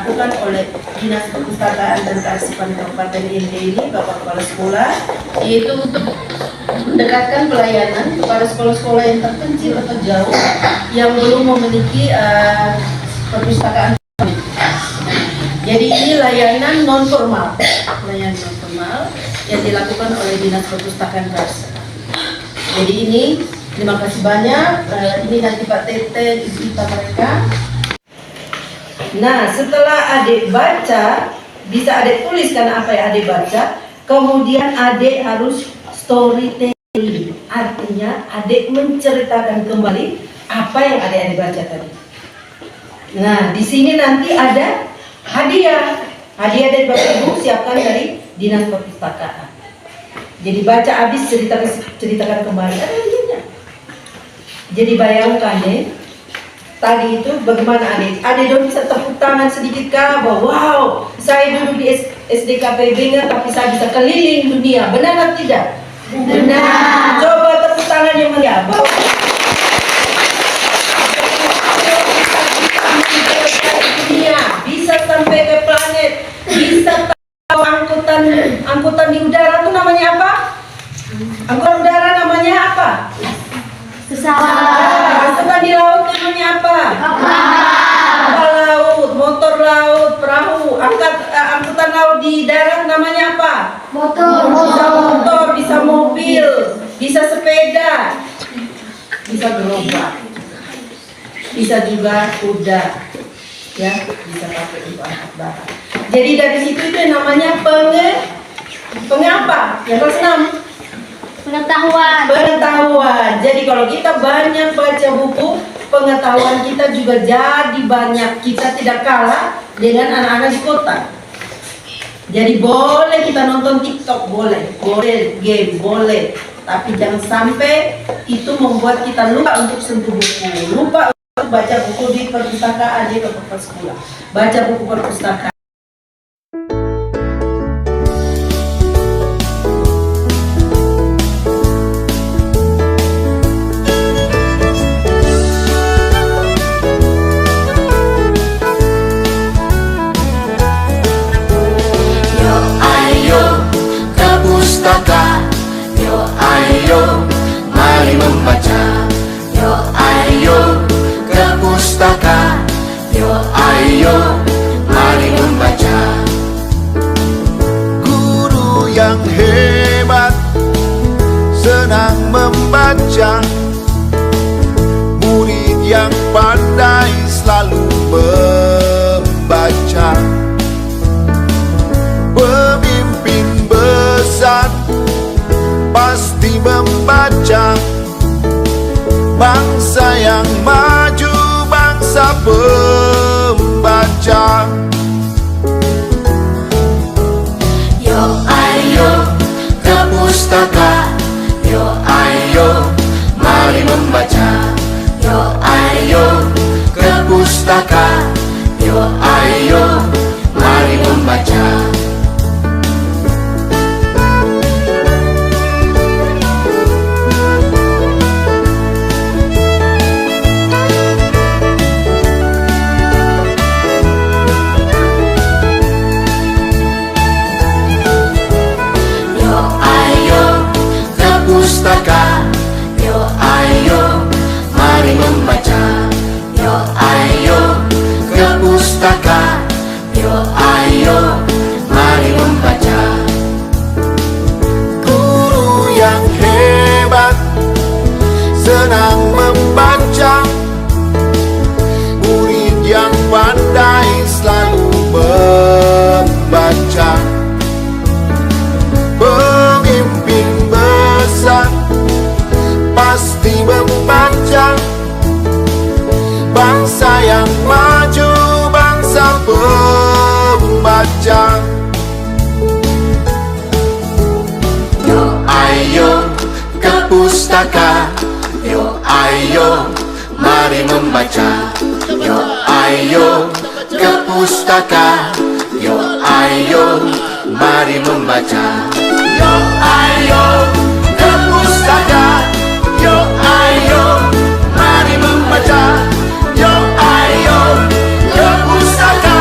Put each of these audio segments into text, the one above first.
dilakukan oleh Dinas Perpustakaan dan Kearsipan Kabupaten ND ini, Bapak Kepala Sekolah, yaitu untuk mendekatkan pelayanan kepada sekolah-sekolah yang terpencil atau jauh yang belum memiliki perpustakaan. Jadi ini layanan non formal yang dilakukan oleh Dinas Perpustakaan Kars. Jadi ini terima kasih banyak. Ini nanti Pak Tete, Ibu Ita mereka. Nah, setelah adik baca, bisa adik tuliskan apa yang adik baca. Kemudian adik harus storytelling, artinya adik menceritakan kembali apa yang adik baca tadi. Nah, di sini nanti ada hadiah dari Bapak Ibu siapkan dari Dinas Perpustakaan. Jadi baca habis ceritakan kembali ada hadiahnya. Jadi bayangkan deh, tadi itu bagaimana adik dong bisa tepuk tangan sedikit kah bahwa wow, saya duduk di SDKP Benga tapi saya bisa keliling dunia, benar atau tidak? Benar. Coba tepuk tangan yang meriah. Bisa sampai ke planet, bisa tahu angkutan di udara itu namanya apa? Angkutan udara namanya apa? Pesawat. Angkutan di laut namanya apa? Kapal laut, motor laut, perahu. Angkutan laut di darat namanya apa? Motor, bisa mobil, bisa sepeda, bisa gerobak, bisa juga kuda, ya, bisa pakai untuk angkat barang. Jadi dari situ itu yang namanya pengapa? Yang kelas 6. Pengetahuan. Jadi kalau kita banyak baca buku, pengetahuan kita juga jadi banyak. Kita tidak kalah dengan anak-anak di kota. Jadi boleh kita nonton TikTok, boleh game, boleh. Tapi jangan sampai itu membuat kita lupa untuk sentuh buku, lupa untuk baca buku di perpustakaan, di sekolah. Baca buku perpustakaan. Mari membaca, yo ayo ke pustaka, yo ayo mari membaca. Guru yang hebat senang membaca, murid yang pandai selalu membaca. Pemimpin besar pasti membaca, bangsa yang maju, bangsa pembaca. Yo ayo ke pustaka, yo ayo mari membaca. Yo ayo ke pustaka, yo ayo mari membaca. Yo ayo mari membaca, yo ayo ke pustaka, yo ayo mari membaca. Guru yang hebat senang membaca, murid yang pandai selalu membaca. Pemimpin besar pasti membaca, bangsa yang maju, bangsa pembaca. Yo ayo ke pustaka, yo ayo mari membaca. Yo ayo ke pustaka, yo ayo mari membaca. Yo ayo ke pustaka, yo ayo mari membaca. Yo ayo ke pustaka,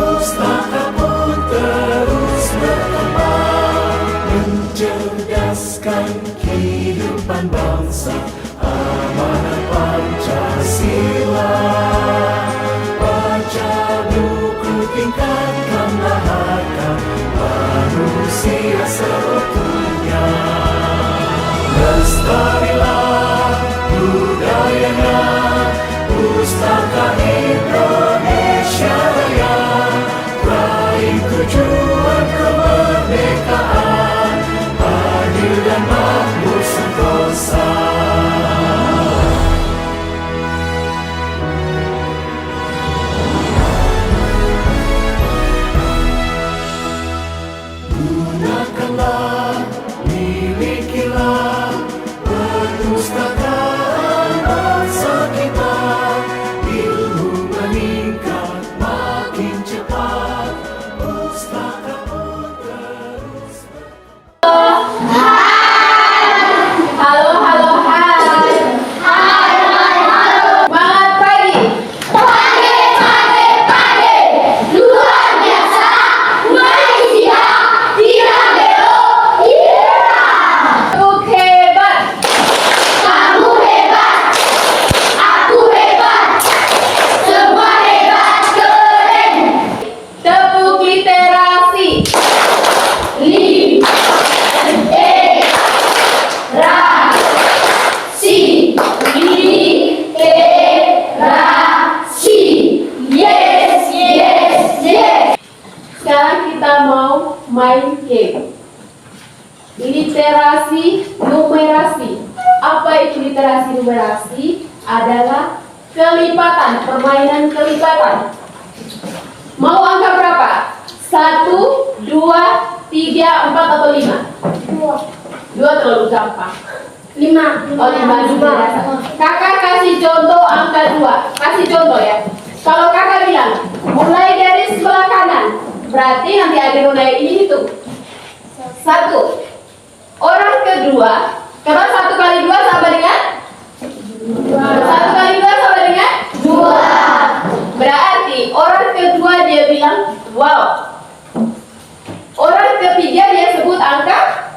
Pustaka pun terus berkembang, mencerdaskan kehidupan bangsa, amanat Pancasila. Baca buku, tingkatkanlah harkat manusia seutuhnya. Lestarilah budayanya, Pustaka Indonesia Raya. Raih tujuan kemerdekaan, adil dan makmur sentosa. Gunakanlah, milikilah perpustakaan bangsa kita. Ilmu meningkat makin cepat, pustaka pun terus Halo, halo, hai. Semangat pagi. Pagi, luar biasa, Malaysia, tidak belok, Untuk hebat. kamu hebat, aku hebat, semua hebat, keren, Tepuk literasi. literasi, yes, yes, yes. Sekarang kita mau main game. Literasi numerasi. Apa itu literasi numerasi? Adalah kelipatan, permainan kelipatan. Mau angka berapa? 1, 2, 3, 4 atau 5? 2 terlalu gampang. 5. Oh, 5 biasa. Kakak kasih contoh angka 2. Kasih contoh ya. Kalau kakak bilang mulai dari sebelah kanan, berarti nanti ada mulai ini hitung. 1. Orang kedua, karena 1 kali 2 sama dengan 1 kali 2 sama dengan 2. Berarti orang kedua dia bilang wow. Orang ketiga dia sebut angka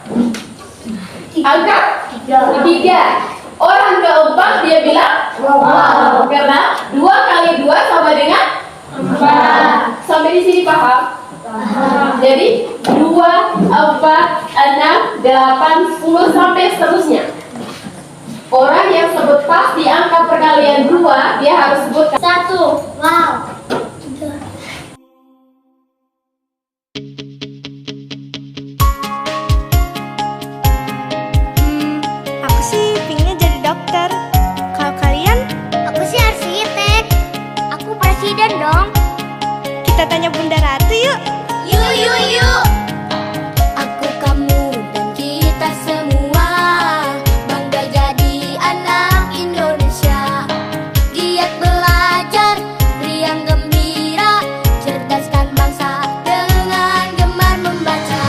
3. Orang keempat dia bilang wow. Karena 2 kali 2 sama dengan 4. Sampai di sini paham? Jadi 2, 4, 6, 8, 10 sampai seterusnya. Orang yang sebut pas di angka perkalian 2 dia harus sebut 1. Wow. Aku sih pinginnya jadi dokter. Kalau kalian, Aku sih arsitek. Aku presiden dong. kita tanya Bunda Ratu yuk. Yuk. Aku, kamu, dan kita semua bangga jadi anak Indonesia. Giat belajar, riang gembira, cerdaskan bangsa dengan gemar membaca.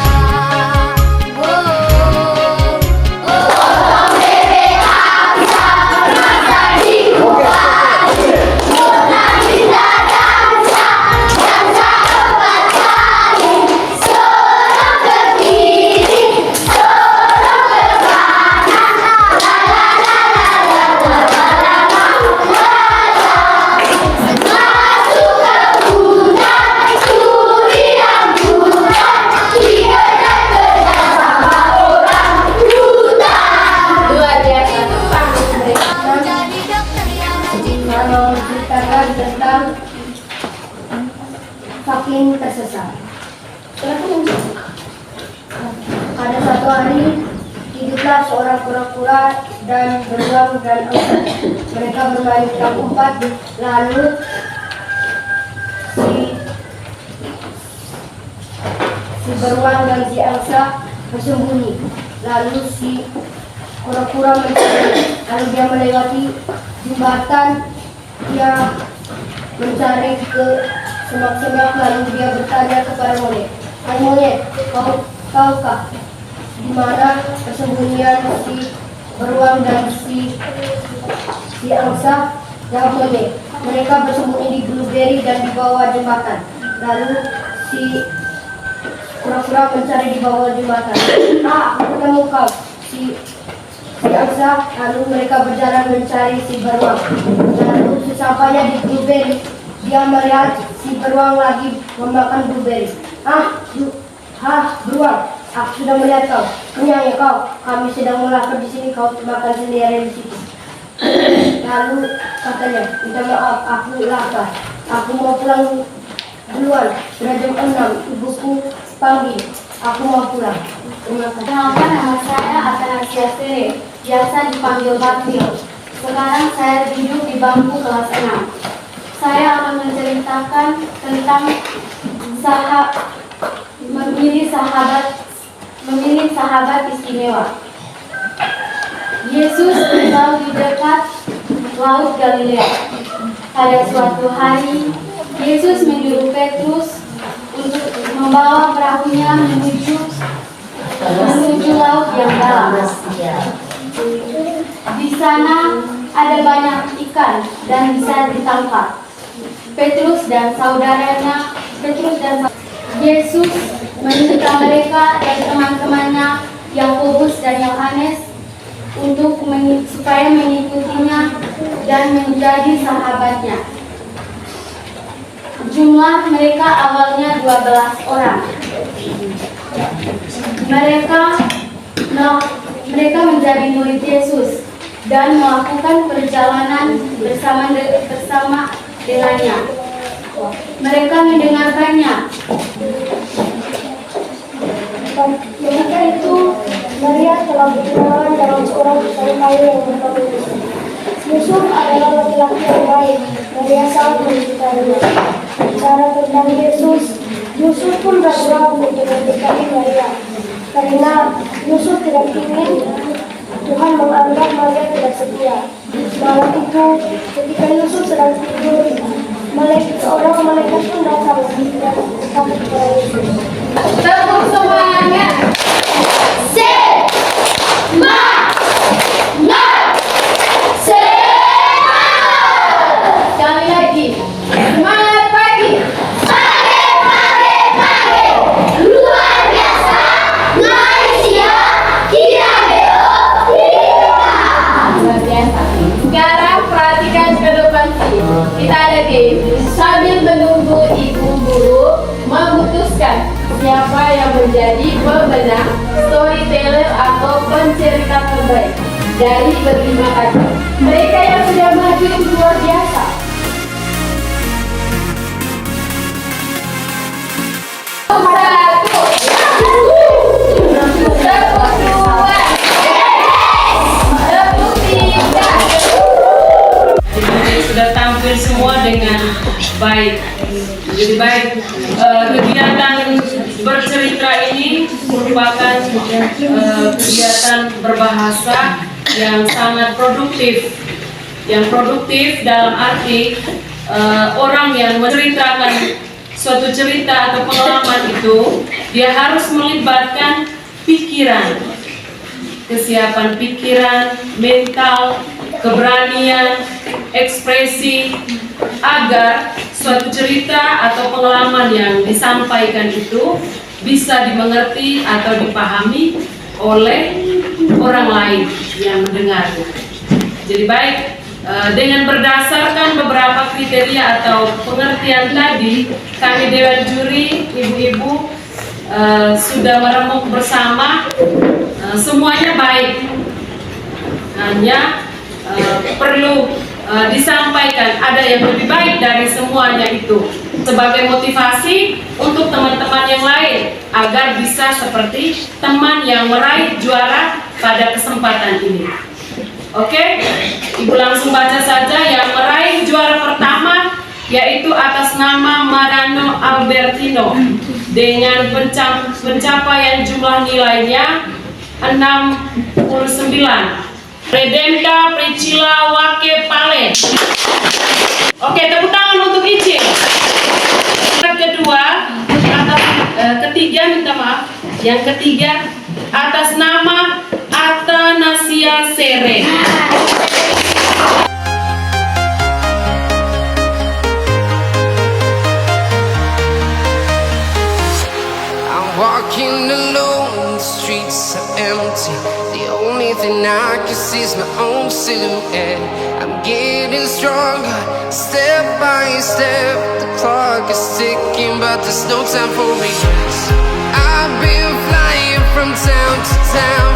luar biasa. Jadi dokter yang rajin. Kalau ceritakan tentang saking tersesat. Ada satu hari hiduplah seorang kura-kura dan beruang dan angsa. Mereka bermain petak umpet. Lalu si beruang dan si angsa bersembunyi. Lalu si kura-kura mencari. Lalu dia melewati jembatan. Dia mencari ke semak-semak. Lalu dia bertanya kepada monyet. Hai monyet, kau tahukah di mana persembunyian si beruang dan si angsa? Jawab monyet. Mereka bersembunyi di blueberry dan di bawah jembatan. lalu si pura-pura mencari di bawah jembatan. Aku ketemu kau, si Aksa. Lalu mereka berjalan mencari si beruang. Lalu sesampainya di blueberry, dia melihat si beruang lagi memakan blueberry. Beruang, aku sudah melihat kau. Kenyang ya kau. Kami sedang melapar di sini, kau makan sendirian di situ. Lalu katanya, minta maaf, aku lapar. Aku mau pulang duluan. Sudah jam 6, ibuku panggil. Aku mau pulang. Terima kasih. Kenalkan, nama saya Atanasia Sere, biasa dipanggil Batil. Sekarang saya duduk di bangku kelas 6. Saya akan menceritakan tentang memilih sahabat istimewa. Yesus tinggal di dekat Laut Galilea. Pada suatu hari, Yesus menyuruh Petrus untuk membawa perahunya menuju laut yang dalam. Di sana ada banyak ikan dan bisa ditangkap. Petrus dan saudaranya, Yesus meminta mereka dan teman-temannya, Yakobus dan Yohanes, supaya mengikutinya dan menjadi sahabatnya. Jumlah mereka awalnya 12 orang. Mereka menjadi murid Yesus dan melakukan perjalanan bersama dengannya. Mereka mendengarkannya. Ketika itu, Maria telah berkenalan dengan seorang tukang kayu yang bernama Yusuf. Yusuf adalah laki-laki yang baik. Maria sangat mencintainya. Bicara tentang Yesus, Yusuf pun ragu-ragu untuk mendekati Maria. Karena Yusuf tidak ingin Tuhan menganggap Maria tidak setia. Malam itu, ketika Yusuf sedang tidur, seorang malaikat pun datang dan takut kepada Yusuf. Tepuk semuanya. Sekali lagi. Semangat pagi. Luar biasa, Malaysia tidak Luar biasa. Sekarang perhatikan ke depan sini. Kita ada game. Sambil menunggu ibu guru memutuskan siapa yang menjadi pemenang storyteller atau pencerita terbaik dari berlima kakak. Mereka yang sudah maju itu luar biasa. Sudah tampil semua dengan baik. Jadi baik, kegiatan bercerita ini merupakan kegiatan berbahasa yang sangat produktif. Yang produktif dalam arti orang yang menceritakan suatu cerita atau pengalaman itu, dia harus melibatkan pikiran, kesiapan pikiran, mental, keberanian, ekspresi, agar suatu cerita atau pengalaman yang disampaikan itu bisa dimengerti atau dipahami oleh orang lain yang mendengarnya. Jadi baik, dengan berdasarkan beberapa kriteria atau pengertian tadi, kami Dewan Juri, ibu-ibu sudah meremuk bersama, semuanya baik. Hanya perlu disampaikan ada yang lebih baik dari semuanya itu sebagai motivasi untuk teman-teman yang lain agar bisa seperti teman yang meraih juara pada kesempatan ini. Oke, Ibu langsung baca saja yang meraih juara pertama, yaitu atas nama Marano Albertino dengan pencapaian jumlah nilainya 69. Redenta Priscilla Wake Pale. Oke, tepuk tangan untuk Ici. Yang ketiga atas nama Atanasia Sere. Walking alone, the streets are empty. The only thing I can see is my own silhouette. I'm getting stronger, step by step. The clock is ticking, but there's no time for regrets. I've been flying from town to town,